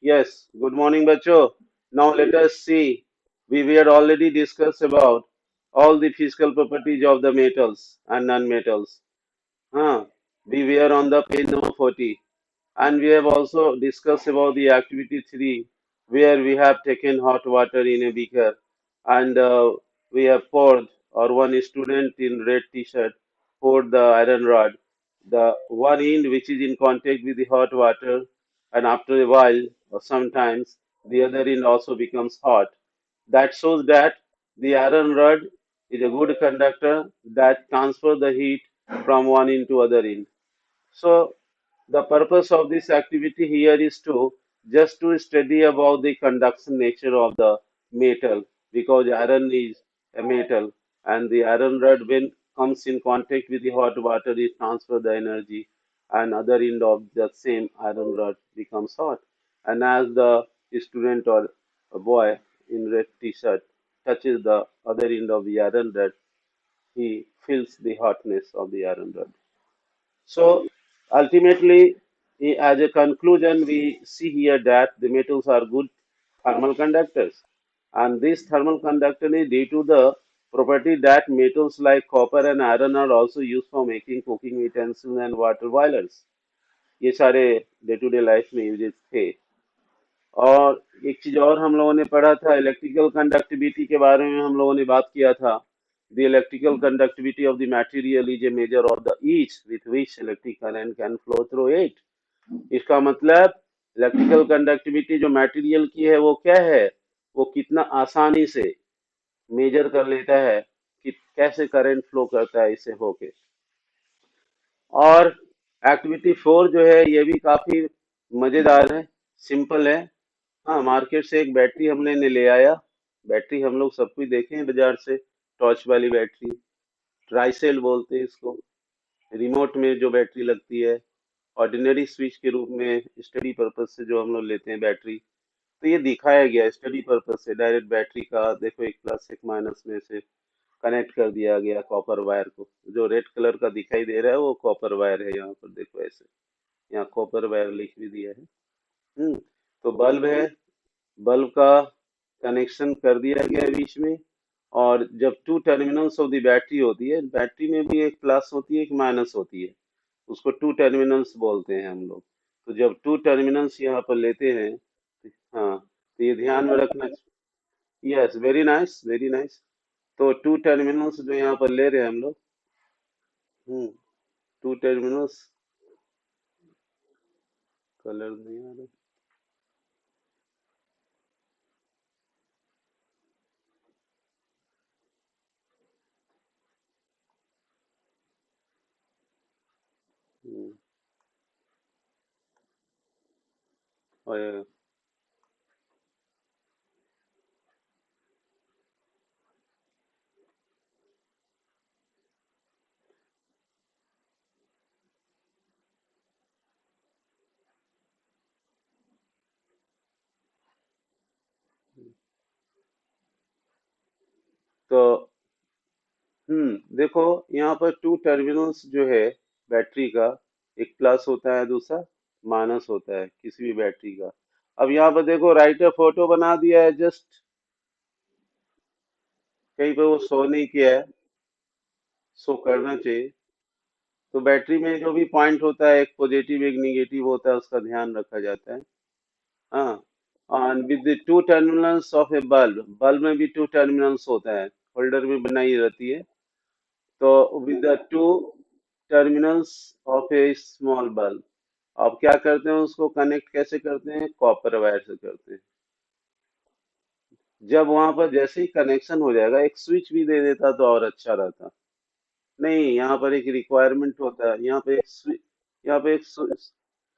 Yes, good morning, Bacho. Now let us see. We were already discussed about all the physical properties of the metals and non-metals. Huh? We were on the page number 40. And we have also discussed about the activity 3, where we have taken hot water in a beaker and we have poured, or one student in red t-shirt poured the iron rod, the one end which is in contact with the hot water, and after a while, or sometimes, the other end also becomes hot. That shows that the iron rod is a good conductor that transfers the heat from one end to other end. So the purpose of this activity here is to just to study about the conduction nature of the metal, because iron is a metal and the iron rod when comes in contact with the hot water it transfer the energy and other end of the same iron rod becomes hot, and as the student or a boy in red t-shirt touches the other end of the iron rod, he feels the hotness of the iron rod. So ultimately, as a conclusion, we see here that the metals are good thermal conductors. And this thermal conductor is due to the property that metals like copper and iron are also used for making cooking utensils and water boilers. ये सारे day to day life में uses थे। और एक चीज और हम लोगों ने पढ़ा था, इलेक्ट्रिकल कंडक्टिविटी के बारे में हम लोगों ने बात किया था। The electrical conductivity of the material is a measure of the each with which electric current can flow through it. इसका मतलब इलेक्ट्रिकल कंडक्टिविटी जो मटेरियल की है वो क्या है, वो कितना आसानी से मेजर कर लेता है कि कैसे करंट फ्लो करता है इससे होके। और एक्टिविटी 4 जो है ये भी काफी मजेदार है, सिंपल है। हाँ, मार्केट से एक बैटरी हमने ने ले आया। बैटरी हम लोग सब कुछ देखे हैं बाजार से, टॉर्च वाली बैटरी, ट्राइसेल बोलते हैं इसको। रिमोट में जो बैटरी लगती है, ऑर्डिनरी स्विच के रूप में स्टडी पर्पज से जो हम लोग लेते हैं बैटरी। तो ये दिखाया गया स्टडी पर्पज से, डायरेक्ट बैटरी का देखो एक प्लस एक माइनस में से कनेक्ट कर दिया गया कॉपर वायर को। जो रेड कलर का दिखाई दे रहा है वो कॉपर वायर है, यहाँ पर देखो ऐसे, यहाँ कॉपर वायर लिख भी दिया है। तो बल्ब है, बल्ब का कनेक्शन कर दिया गया है बीच में। और जब two terminals of the battery होती है, बैटरी में भी एक प्लस होती है एक माइनस होती है, उसको टू टर्मिनल्स बोलते हैं हम लोग। तो जब टू टर्मिनल्स यहाँ पर लेते हैं, हाँ, तो ये ध्यान में रखना। Yes, very nice very nice. तो टू टर्मिनल्स जो यहाँ पर ले रहे हैं हम लोग, हम्म, टू टर्मिनल्स, कलर नहीं आ रहा। हम्म, और तो देखो यहाँ पर टू टर्मिनल्स जो है बैटरी का, एक प्लस होता है दूसरा माइनस होता है किसी भी बैटरी का। अब यहाँ पर देखो राइटर फोटो बना दिया है जस्ट, कहीं पे वो शो नहीं किया है, शो करना चाहिए। तो बैटरी में जो भी पॉइंट होता है, एक पॉजिटिव एक निगेटिव होता है, उसका ध्यान रखा जाता है। हाँ, and with the two terminals of a bulb, bulb में भी टू टर्मिनल्स होता है, होल्डर में बनाई रहती है। तो with the two terminals of a small bulb, अब क्या करते हैं उसको कनेक्ट कैसे करते हैं, कॉपर वायर से करते हैं। जब वहां पर जैसे ही कनेक्शन हो जाएगा, एक स्विच भी दे देता तो और अच्छा रहता। नहीं, यहाँ पर एक रिक्वायरमेंट होता है, यहाँ पे एक स्विच, यहाँ पे एक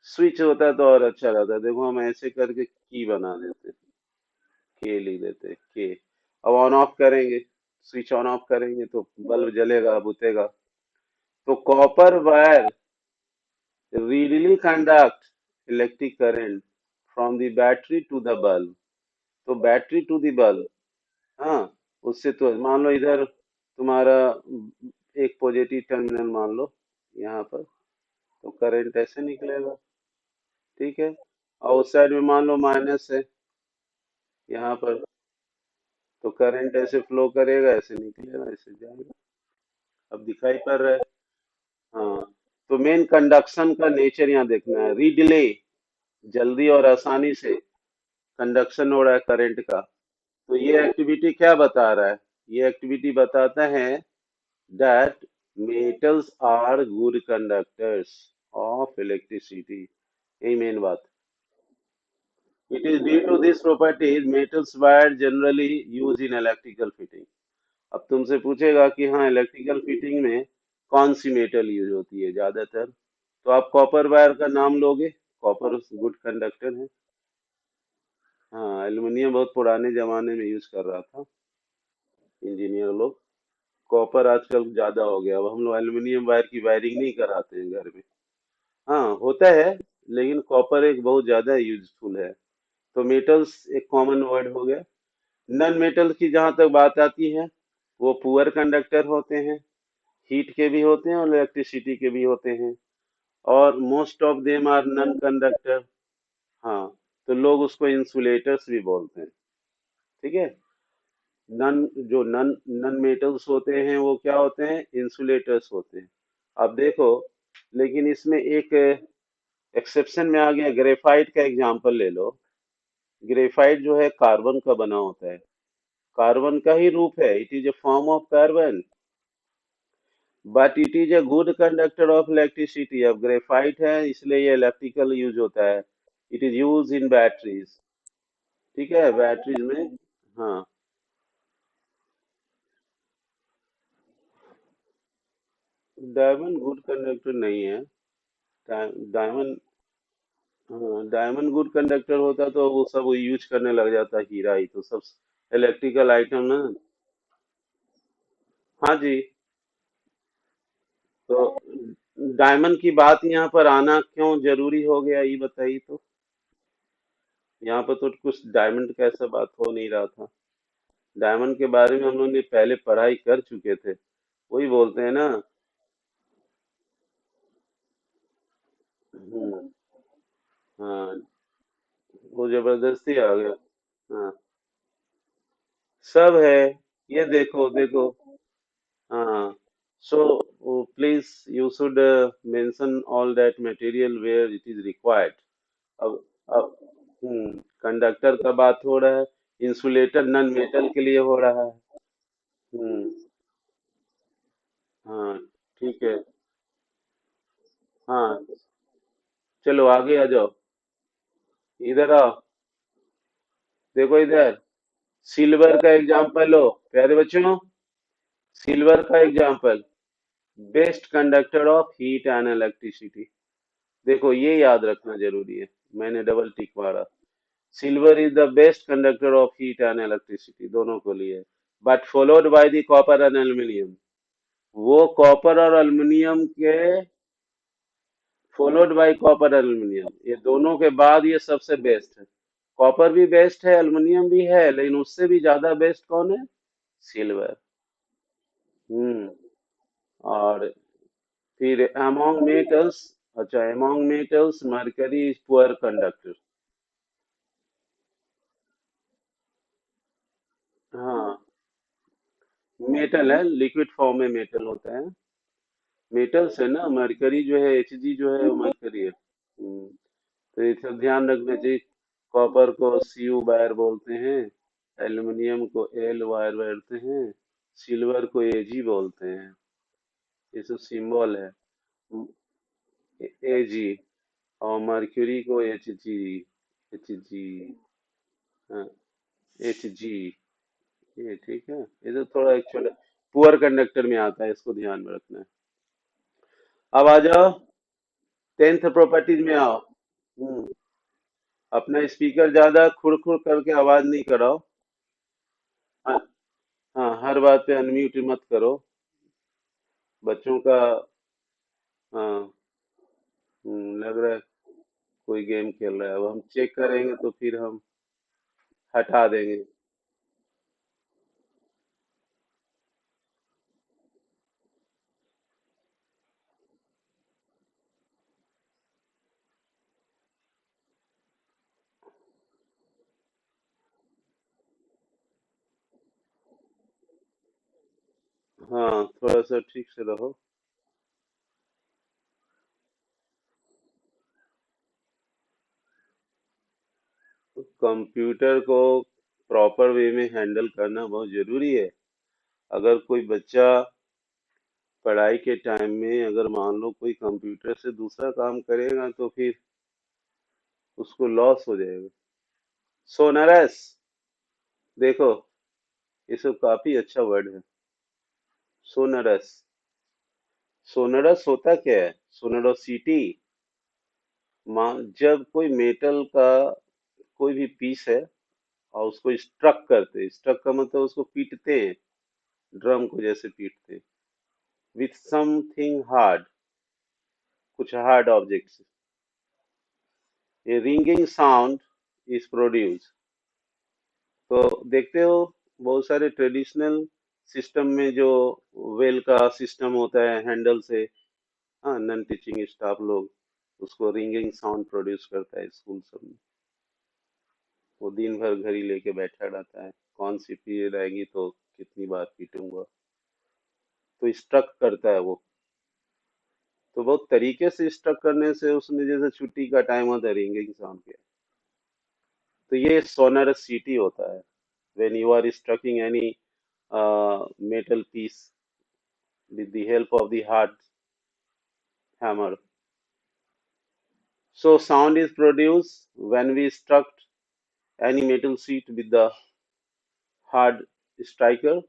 स्विच होता है तो और अच्छा रहता। देखो हम ऐसे करके की बना देते, के लिख देते के। अब ऑन ऑफ करेंगे, स्विच ऑन ऑफ करेंगे तो बल्ब जलेगा बुतेगा। तो copper wire readily conduct electric current from the battery to the bulb। तो बैटरी टू दी बल्ब, हाँ, उससे तो मान लो इधर तुम्हारा एक पॉजिटिव टर्मिनल मान लो यहाँ पर, तो करंट ऐसे निकलेगा, ठीक है। आउटसाइड में मान लो माइनस है यहाँ पर, तो करंट ऐसे फ्लो करेगा, ऐसे निकलेगा, ऐसे जाएगा। अब दिखाई पड़ रहा है। हाँ, तो मेन कंडक्शन का नेचर यहाँ देखना है, रीडिले, जल्दी और आसानी से कंडक्शन हो रहा है करंट का। तो ये एक्टिविटी क्या बता रहा है? ये एक्टिविटी बताता है that metals are good conductors of electricity। यही मेन बात। It is due to this properties metals were generally used in electrical fitting। अब तुमसे पूछेगा कि हाँ इलेक्ट्रिकल फिटिंग में कौन सी मेटल यूज होती है ज्यादातर, तो आप कॉपर वायर का नाम लोगे। कॉपर गुड कंडक्टर है। हाँ, एल्युमिनियम बहुत पुराने जमाने में यूज कर रहा था इंजीनियर लोग। कॉपर आजकल ज्यादा हो गया, अब हम लोग एल्युमिनियम वायर की वायरिंग नहीं कराते हैं घर में। हाँ होता है, लेकिन कॉपर एक बहुत ज्यादा यूजफुल है। तो मेटल्स एक कॉमन वर्ड हो गया। नॉन मेटल की जहां तक बात आती है, वो पुअर कंडक्टर होते हैं, हीट के भी होते हैं और इलेक्ट्रिसिटी के भी होते हैं, और most of them are non conductor. हाँ, तो लोग उसको इंसुलेटर्स भी बोलते हैं। ठीक है। नन जो नन नन मेटल्स होते हैं वो क्या होते हैं? इंसुलेटर्स होते हैं। अब देखो, लेकिन इसमें एक एक्सेप्शन में आ गया, ग्रेफाइट का एग्जांपल ले लो। ग्रेफाइट जो है कार्बन का बना होता है, कार्बन का ही रूप है, it is a form of carbon, but it is a good conductor of electricity. अब ग्रेफाइट है इसलिए ये इलेक्ट्रिकल यूज होता है। It is use in batteries. ठीक है, बैटरीज में। हाँ, डायमंड गुड कंडक्टर नहीं है। डायमंड, हाँ डायमंड गुड कंडक्टर होता तो वो सब यूज करने लग जाता, हीरा ही तो सब इलेक्ट्रिकल आइटम ना। हाँ जी। तो डायमंड की बात यहाँ पर आना क्यों जरूरी हो गया, ये बताइए तो। यहाँ पर तो कुछ डायमंड का ऐसा बात हो नहीं रहा था। डायमंड के बारे में हम लोग ने पहले पढ़ाई कर चुके थे। वही बोलते हैं ना। हम्म, हाँ, वो जबरदस्ती आ गया। हाँ, सब है। ये देखो देखो। हाँ, so please you should mention all that material where it is required। अब अब कंडक्टर का बात हो रहा है, इंसुलेटर नन मेटल के लिए हो रहा है। हम्म। हाँ, ठीक है। हाँ, चलो आगे आ जाओ। इधर आओ, देखो इधर। सिल्वर का एग्जांपल लो प्यारे बच्चों। सिल्वर का example, best conductor of heat and electricity. देखो ये याद रखना जरूरी है, मैंने डबल टिक मारा। Silver is the best conductor of heat and electricity, दोनों को लिए, but followed by the copper and aluminium. वो कॉपर और एल्यूमिनियम के, फॉलोड बाय कॉपर एल्यूमिनियम, ये दोनों के बाद ये सबसे बेस्ट है। कॉपर भी बेस्ट है, एल्यूमिनियम भी है, लेकिन उससे भी ज्यादा बेस्ट कौन है? सिल्वर। हम्म। और फिर अमोंग मेटल्स, अच्छा among metals mercury is poor conductor. हाँ, मेटल है, लिक्विड फॉर्म में मेटल होता है। मेटल्स है ना, मरकरी जो है, Hg जो है वो मरकरी है। तो ये सब ध्यान रखना चाहिए। कॉपर को Cu वायर बोलते हैं, एल्युमिनियम को एल वायर बोलते हैं, सिल्वर को Ag बोलते हैं। ये सब सिंबल है। Ag, और मर्क्यूरी को Hg। Hg, हाँ, Hg। ये ठीक है, ये तो थोड़ा एक छोटा पुअर कंडक्टर में आता है, इसको ध्यान में रखना है। अब आ जाओ, टेंथ प्रॉपर्टीज में आओ। हम्म, अपना स्पीकर ज्यादा खुड़ खुड़ करके आवाज नहीं कराओ। हाँ, हाँ, हर बात पे अनम्यूट मत करो बच्चों का। हाँ। लग रहा है कोई गेम खेल रहा है, अब हम चेक करेंगे तो फिर हम हटा देंगे। हाँ, थोड़ा सा ठीक से रहो। कंप्यूटर को प्रॉपर वे में हैंडल करना बहुत जरूरी है। अगर कोई बच्चा पढ़ाई के टाइम में अगर मान लो कोई कंप्यूटर से दूसरा काम करेगा तो फिर उसको लॉस हो जाएगा। सोनारस, देखो, ये सब काफी अच्छा वर्ड है। सोनारस। सोनारस होता क्या है? सोनोरोसिटी। जब कोई मेटल का कोई भी पीस है और उसको स्ट्रक करते हैं, स्ट्रक का मतलब उसको पीटते हैं, ड्रम को जैसे पीटते हैं, विथ समथिंग हार्ड, कुछ hard objects, A ringing sound is produce. तो देखते हो बहुत सारे ट्रेडिशनल सिस्टम में जो वेल का सिस्टम होता है हैंडल से, हाँ, नॉन टीचिंग स्टाफ लोग उसको रिंगिंग साउंड प्रोड्यूस करता है स्कूल सब में। वो दिन भर घड़ी लेके बैठा रहता है, कौन सी पीरियड आएगी तो कितनी बार पीटूंगा। तो स्ट्रक करता है वो। तो बहुत तरीके से स्ट्रक करने से उसने जैसे छुट्टी का टाइम होता है रिंगिंग साउंड के। तो ये सोनरस सीटी होता है when you are striking any metal piece with the help of the hard hammer. So sound is produced when we struck any metal sheet with the hard striker.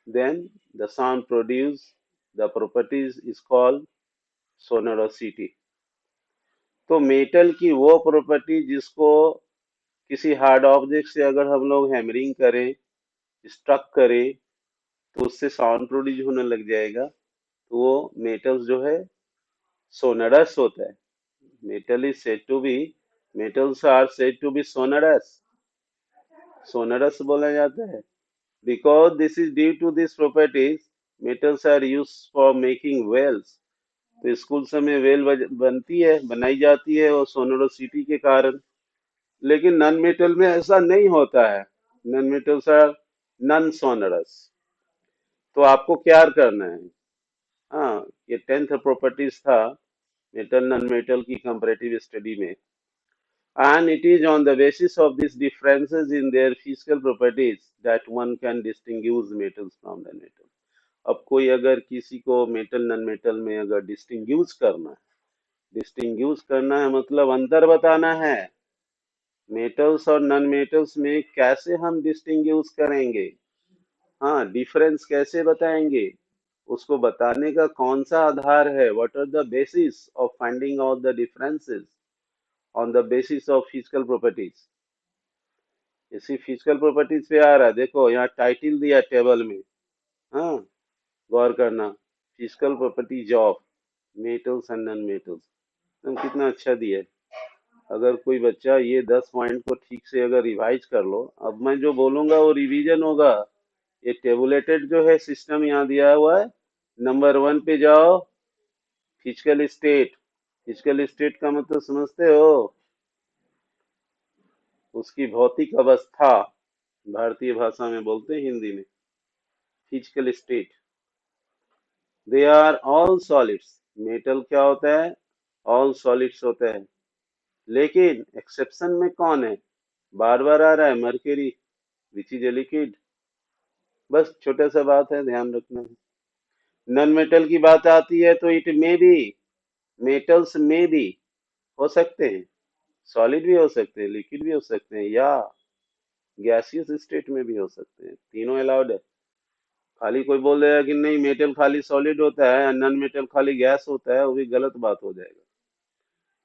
Then the sound produced, the properties is called sonorosity. तो metal की वो property जिसको किसी hard object से अगर हम लोग hammering करें, स्ट्रक करें, तो उससे साउंड प्रोड्यूस होने लग जाएगा। तो वो मेटल्स जो है सोनरस होता है। Metal is said to be, metals are said to be sonorous, sonorous बोला जाता है। Because this is due to these properties, metals are used for making wells. तो स्कूल समय वेल बनती है, बनाई जाती है और सोनोरोसिटी के कारण। लेकिन नॉन मेटल में ऐसा नहीं होता है। Non metals are non sonorous. तो आपको क्या करना है? हाँ, ये 10th प्रॉपर्टीज था मेटल नॉन मेटल की कंपैरेटिव स्टडी में। And it is on the basis of these differences in their physical properties that one can distinguish metals from the metal. अब कोई अगर किसी को मेटल नॉन मेटल में अगर डिस्टिंग्यूश करना है मतलब अंतर बताना है, मेटल्स और नॉन मेटल्स में कैसे हम डिस्टिंग्यूश करेंगे, हाँ, डिफरेंस कैसे बताएंगे, उसको बताने का कौन सा आधार है, what are the basis of finding out the differences on the basis of physical properties. इसी फिजिकल प्रॉपर्टीज पे आ रहा है, देखो यहाँ टाइटल दिया टेबल में। हाँ, गौर करना, physical properties of metals and non metals. तुम कितना अच्छा दिया है। अगर कोई बच्चा ये 10 पॉइंट को ठीक से अगर रिवाइज कर लो, अब मैं जो बोलूंगा वो रिवीजन होगा। ये टेबुलेटेड जो है सिस्टम यहाँ दिया हुआ है, नंबर 1 पे जाओ, फिजिकल स्टेट। फिजिकल स्टेट का मतलब समझते हो? उसकी भौतिक अवस्था, भारतीय भाषा में बोलते हैं, हिंदी में physical state. They are all solids. Metal क्या होता है? ऑल सॉलिड्स होता है। लेकिन एक्सेप्शन में कौन है? बार बार आ रहा है, mercury, which is a liquid. बस छोटा सा बात है, ध्यान रखना है। नॉन मेटल की बात आती है तो इट मे बी, मेटल्स में भी हो सकते हैं, सॉलिड भी हो सकते हैं, लिक्विड भी हो सकते हैं, या गैसियस स्टेट में भी हो सकते हैं। तीनों अलाउड है। खाली कोई बोल देगा कि नहीं मेटल खाली सॉलिड होता है, नॉन मेटल खाली गैस होता है, वो भी गलत बात हो जाएगा।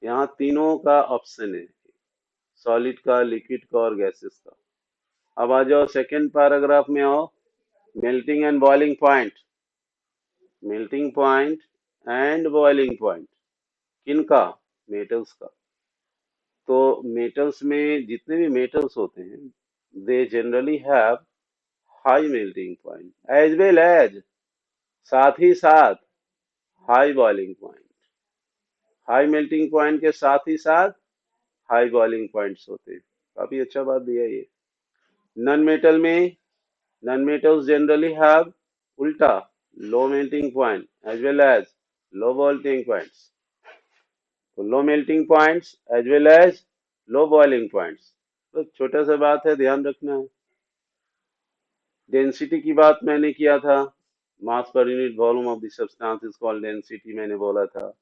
यहाँ तीनों का ऑप्शन है, सॉलिड का, लिक्विड का और गैसेस का। अब आ जाओ सेकेंड पैराग्राफ में आओ, melting and boiling point. Melting point and boiling point किनका? मेटल्स का। तो मेटल्स में जितने भी मेटल्स होते हैं, they generally have high melting point as well as, साथ ही साथ high boiling point. High melting point के साथ ही साथ हाई बॉइलिंग पॉइंट्स होते हैं। काफी अच्छा बात दिया ये। नॉन मेटल में, नॉन मेटल्स जनरली हैव उल्टा, low melting point as well as low boiling points. तो low melting points as well as low boiling points. तो छोटा सा बात है, ध्यान रखना है। डेंसिटी की बात मैंने किया था, mass per unit volume of the substance is called density, मैंने बोला था।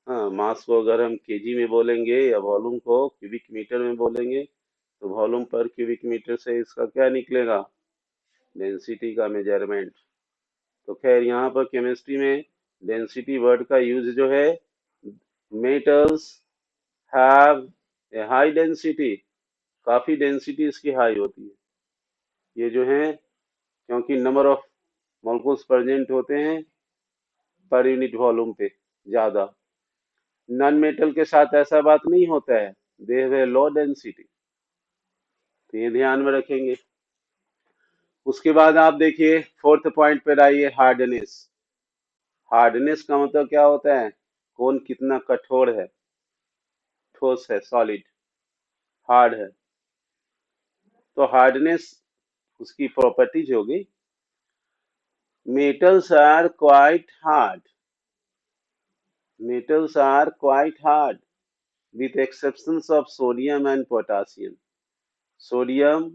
हाँ, मास को अगर हम केजी में बोलेंगे या वॉल्यूम को क्यूबिक मीटर में बोलेंगे, तो वॉल्यूम पर क्यूबिक मीटर से इसका क्या निकलेगा, डेंसिटी का मेजरमेंट। तो खैर यहाँ पर केमिस्ट्री में डेंसिटी वर्ड का यूज जो है, metals have a high density, काफी डेंसिटी इसकी हाई होती है। ये जो है, क्योंकि नंबर ऑफ मॉलिक्यूल्स प्रेजेंट होते हैं पर यूनिट वॉल्यूम पे ज्यादा। नॉन मेटल के साथ ऐसा बात नहीं होता है, they have a low density. तो ये ध्यान में रखेंगे। उसके बाद आप देखिए फोर्थ पॉइंट पर आइए, हार्डनेस। हार्डनेस का मतलब क्या होता है, कौन कितना कठोर है, ठोस है, सॉलिड, हार्ड है। तो हार्डनेस उसकी प्रॉपर्टीज होगी, metals are quite hard, metals are quite hard with exceptions of sodium and potassium। Sodium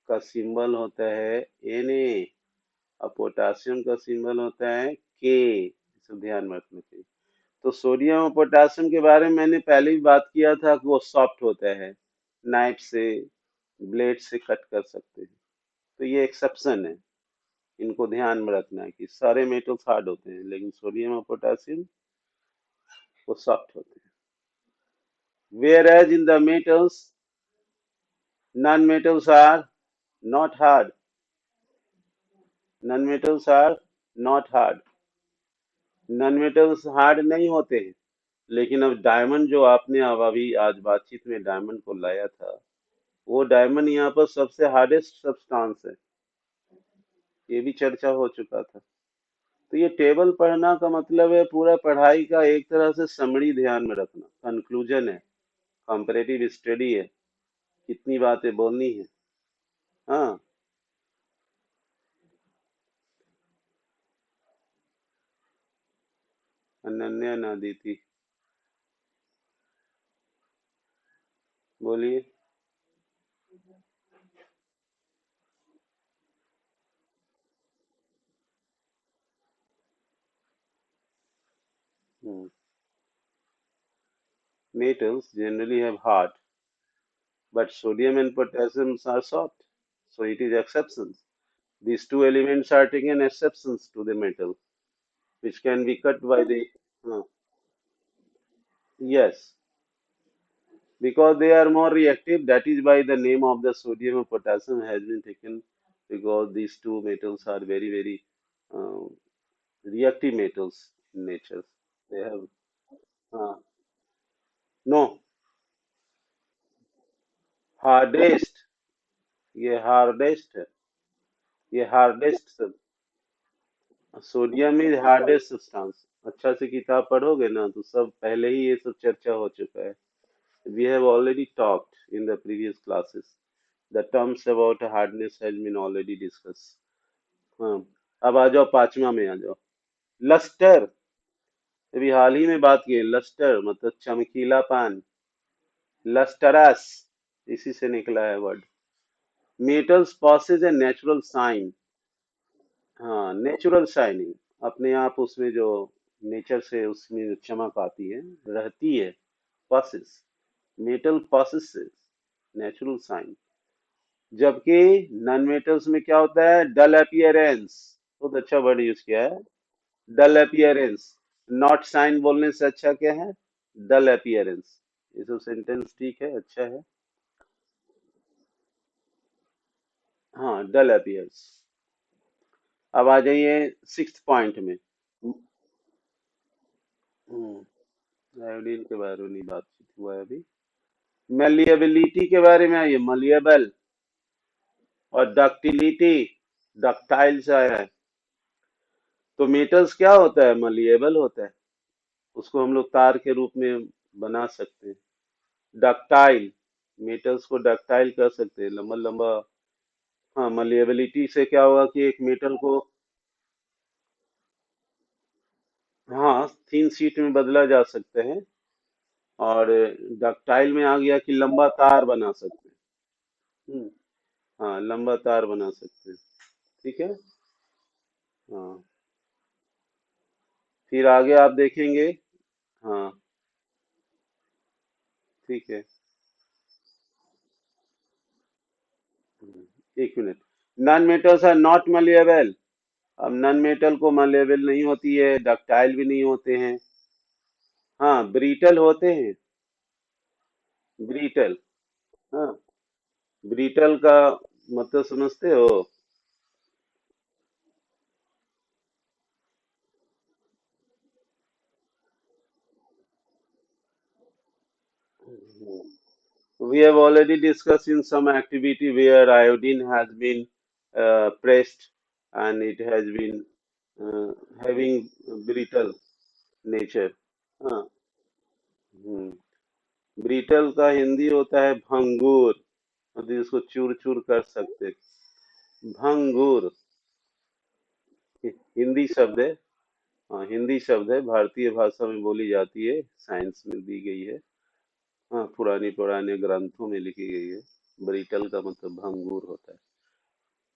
का सिंबल होता है Na और पोटासियम का सिंबल होता है K, इसे ध्यान में रखना चाहिए। तो सोडियम और पोटासियम के बारे में मैंने पहले भी बात किया था कि वो सॉफ्ट होता है, नाइफ से, ब्लेड से कट कर सकते हैं। तो ये एक्सेप्शन है, इनको ध्यान में रखना है कि सारे मेटल्स हार्ड होते हैं लेकिन सोडियम और पोटेशियम वो सॉफ्ट होते हैं। Whereas in the metals, non-metals are not hard, non-metals are not hard, non-metals hard नहीं होते हैं। लेकिन अब डायमंड जो आपने अब अभी आज बातचीत में डायमंड को लाया था, वो डायमंड यहाँ पर सबसे हार्डेस्ट सब्सटेंस है, ये भी चर्चा हो चुका था। तो ये टेबल पढ़ना का मतलब है पूरा पढ़ाई का एक तरह से समरी ध्यान में रखना, कंक्लूजन है, कंपैरेटिव स्टडी है, कितनी बातें बोलनी है। हाँ, अनन्या नादी थी, बोलिए। Metals generally have hard, but sodium and potassium are soft, so it is exceptions. These two elements are taken exceptions to the metal, which can be cut by the yes, because they are more reactive. That is why the name of the sodium and potassium has been taken, because these two metals are very uh, reactive metals in nature. They have uh, no hardest, ये hardest है, ये hardest. Sodium is hardest substance. अच्छा से किताब पढ़ोगे ना तो सब पहले ही ये सब चर्चा हो चुका है। We have already talked in the previous classes, the terms about hardness has been already discuss. हाँ, अब आ जाओ पांचवा में आ जाओ, लस्टर। अभी हाल ही में बात की है, लस्टर मतलब चमकीलापन, लस्टरस, इसी से निकला है word. Metals possess a natural shine, हाँ, नेचुरल शाइनिंग, अपने आप उसमें जो नेचर से उसमें जो चमक आती है, रहती है, possess, metal possesses natural shine. जबकि नॉन मेटल्स में क्या होता है, डल अपीयरेंस। बहुत अच्छा वर्ड यूज किया है, डल अपीयरेंस। नॉट साइन बोलने से अच्छा क्या है, डल अपीयरेंस। ये सब सेंटेंस ठीक है, अच्छा है। हाँ, डल अपीयरेंस। अब आ जाइए सिक्स पॉइंट में। आयोडीन के बारे में नहीं बातचीत हुआ है अभी। मलिएबिलिटी के बारे में आइए, मलिएबल। और डक्टिलिटी, डक्टाइल से आया है। तो मेटल्स क्या होता है, मलिएबल होता है, उसको हम लोग तार के रूप में बना सकते हैं। डक्टाइल, मेटल्स को डक्टाइल कर सकते हैं, लंबा लंबा। हाँ, मलिएबिलिटी से क्या होगा कि एक मेटल को हाँ, थीन शीट में बदला जा सकते हैं। और डक्टाइल में आ गया कि लंबा तार बना सकते हैं। हाँ, लंबा तार बना सकते हैं। ठीक है। हाँ, फिर आगे आप देखेंगे। हाँ, ठीक है। एक minute. Non metals are not malleable. अब नॉन मेटल को मलेबल नहीं होती है, डक्टाइल भी नहीं होते हैं। हाँ, ब्रीटल होते हैं। ब्रीटल। हाँ, ब्रीटल का मतलब समझते हो? We have already discussed in some activity where iodine has been pressed and it has been uh, having brittle nature. हाँ। ब्रिटल का हिंदी होता है भंगूर। मतलब इसको चूर चूर कर सकते। भंगूर। हिंदी शब्द है। हाँ, हिंदी शब्द है, भारतीय भाषा में बोली जाती है, साइंस में दी गई है। हाँ, पुरानी पुराने ग्रंथों में लिखी गई है। ब्रिटल का मतलब भंगूर होता है।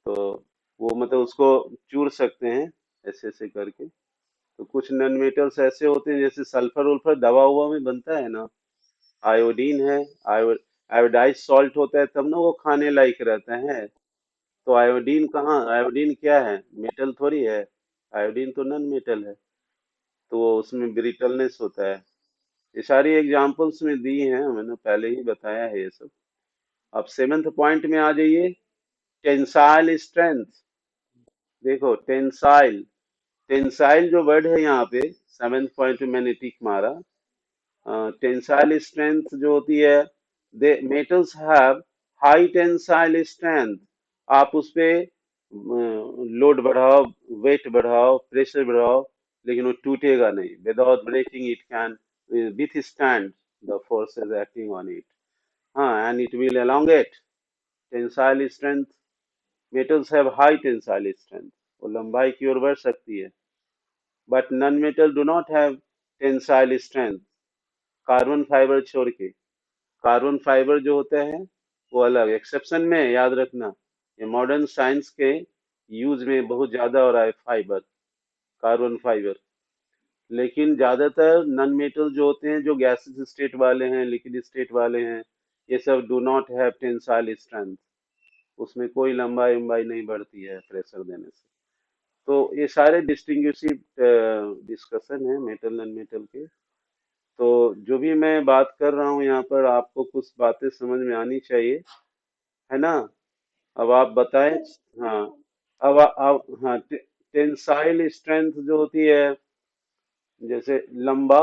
तो वो मतलब उसको चूर सकते हैं ऐसे ऐसे करके। तो कुछ नॉन मेटल्स ऐसे होते हैं जैसे सल्फर उल्फर दवा उवा में बनता है ना। आयोडीन है। आयोडाइज सॉल्ट होता है तब ना वो खाने लायक रहता है। तो आयोडीन कहाँ, आयोडीन क्या है, मेटल थोड़ी है। आयोडीन तो नॉन मेटल है। तो वो उसमें ब्रिटलनेस होता है। ये सारी एग्जांपल्स में दी हैं, मैंने पहले ही बताया है ये सब। अब सेवेंथ पॉइंट में आ जाइए। Tensile strength. देखो टेंसाइल। टेंसाइल जो वर्ड है यहाँ पे, सेवेंथ पॉइंट में मैंने टिक मारा। टेंसाइल स्ट्रेंथ जो होती है, they metals have high tensile strength. आप उस पे लोड बढ़ाओ, वेट बढ़ाओ, प्रेशर बढ़ाओ, लेकिन वो टूटेगा नहीं। Without breaking it can withstand the forces acting on it. हाँ, and it will elongate। Tensile strength. Metals have high tensile strength. वो लंबाई की ओर बढ़ सकती है। But non metal do not have tensile strength. Carbon fibre छोड़ के। कार्बन फाइबर जो होता है वो अलग एक्सेप्शन में है, याद रखना। ये मॉडर्न साइंस के यूज में बहुत ज्यादा हो रहा है फाइबर, कार्बन फाइबर। लेकिन ज्यादातर नॉन मेटल जो होते हैं, जो गैसेस स्टेट वाले हैं, लिक्विड स्टेट वाले हैं, ये सब do not have tensile strength. उसमें कोई लंबाई उम्बाई नहीं बढ़ती है प्रेशर देने से। तो ये सारे डिस्टिंग्विशिव डिस्कशन है मेटल नॉन मेटल के। तो जो भी मैं बात कर रहा हूँ यहाँ पर, आपको कुछ बातें समझ में आनी चाहिए, है ना। अब आप बताएं। हाँ। अब हाँ, टेंसाइल स्ट्रेंथ जो होती है, जैसे लंबा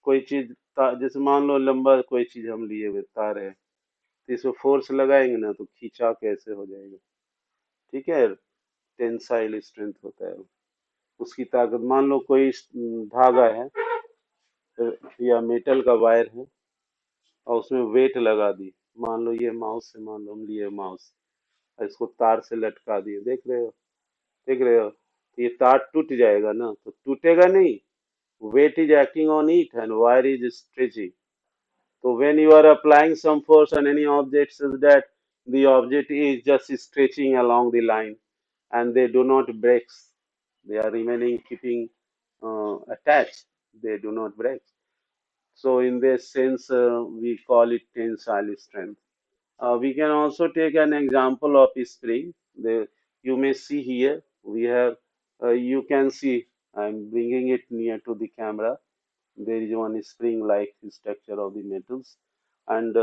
कोई चीज, जैसे मान लो लंबा कोई चीज हम लिए हुए तार है, तो इसको फोर्स लगाएंगे ना तो खींचा कैसे हो जाएगा। ठीक है। टेंसाइल स्ट्रेंथ होता है उसकी ताकत। मान लो कोई धागा है, या मेटल का वायर है, और उसमें वेट लगा दी। मान लो ये माउस है, मान लो हम लिए माउस, और इसको तार से लटका दिए, देख रहे हो, देख रहे हो, तो ये तार टूट जाएगा ना, तो टूटेगा नहीं। Weight is acting on it and wire is stretching. So when you are applying some force on any object, such that the object is just stretching along the line and they do not break, they are remaining keeping attached. They do not break. So in this sense, we call it tensile strength. We can also take an example of a spring. You may see here, we have, you can see, I'm bringing it near to the camera. There is one spring-like structure of the metals, and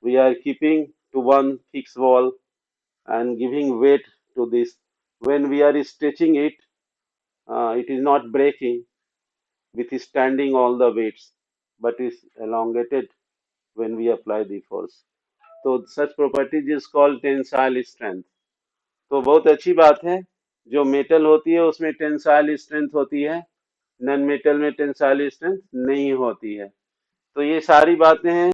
we are keeping to one fixed wall and giving weight to this. When we are stretching it, it is not breaking withstanding all the weights, but is elongated when we apply the force. तो such properties is called tensile strength. तो बहुत अच्छी बात है। जो metal होती है उसमें टेंसाइल स्ट्रेंथ होती है, नॉन मेटल में टेंसाइल स्ट्रेंथ नहीं होती है। तो ये सारी बातें हैं।